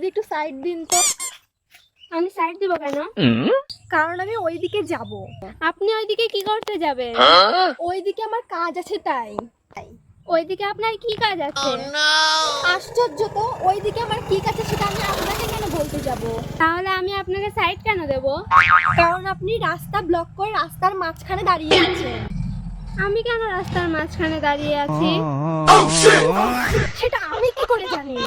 যদি একটু সাইড দিন তো। আমি সাইড দিব কেন? কারণ আমি ওইদিকে যাব। আপনি ওইদিকে কি করতে যাবেন? ওইদিকে আমার কাজ আছে তাই। ওইদিকে আপনার কি কাজ আছে? আশ্চর্য তো, ওইদিকে আমার কি কাজ আছে সেটা আমি আপনাকে কেন বলতে যাব? তাহলে আমি আপনাকে সাইড কেন দেব? কারণ আপনি রাস্তা ব্লক করে রাস্তার মাঝখানে দাঁড়িয়ে আছেন। আমি কেন রাস্তার মাঝখানে দাঁড়িয়ে আছি? সেটা আমি কি করে জানি?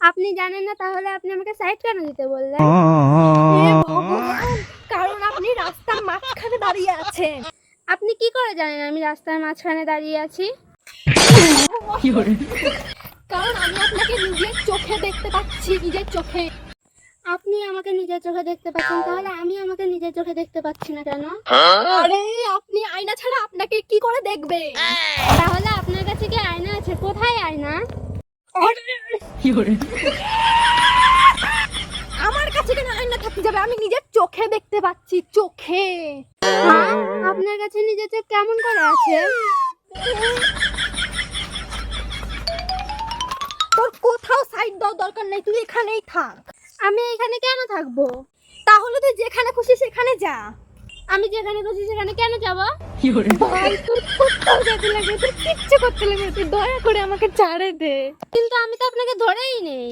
আপনি জানেন না, তাহলে আপনি আমাকে সাইড কেন দিতে বললেন? হে ভগবান, কারণ আপনি রাস্তার মাঝখানে দাঁড়িয়ে আছেন। আপনি কি করে জানেন আমি রাস্তার মাঝখানে দাঁড়িয়ে আছি? কারণ আমি আপনাকে নিজের চোখে দেখতে পাচ্ছি, নিজের চোখে। আপনি আমাকে নিজের চোখে দেখতে পাচ্ছেন, তাহলে আমি আমাকে নিজের চোখে দেখতে পাচ্ছি না কেন? আরে আপনি আয়না ছাড়া আপনাকে কি করে দেখবে? তাহলে আপনার কাছে কি আয়না আছে? কোথায় আয়না? আমার কাছে কেন আয়না থাকতে যাবে? আমি নিজের চোখে দেখতে পাচ্ছি, চোখে। হ্যাঁ? আপনার কাছে নিজের চোখ কেমন করে আছে? তোর কোথাও সাইড দাও দরকার নেই, তুই এখানেই থাক। আমি এখানে কেন থাকবো? তাহলে তুই যেখানে খুশি সেখানে যা। আমি যেখানে খুশি সেখানে কেন যাব? ভাই তোর কোথাও যেতে লাগবে, তোর কিচ্ছু করতে লাগবে, তুই দয়া করে আমাকে ছেড়ে দে। কিন্তু আমি তো আপনাকে ধরেই নেই।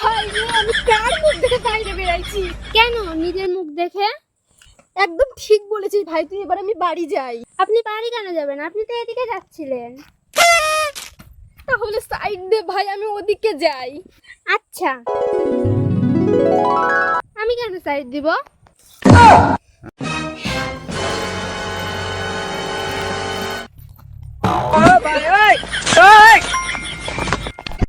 হাই রে, আমি কার মুখ দেখে বাইরে বেরাইছি? কেন নিজের মুখ দেখে? একদম ঠিক বলেছিস ভাই, তুই এবার আমি বাড়ি যাই। আপনি বাড়ি কেন যাবেন? আপনি তো এদিকে যাচ্ছিলেন। তাহলে সাইড দে ভাই, আমি ওদিকে যাই। আচ্ছা, আমি কেন সাইড দিব?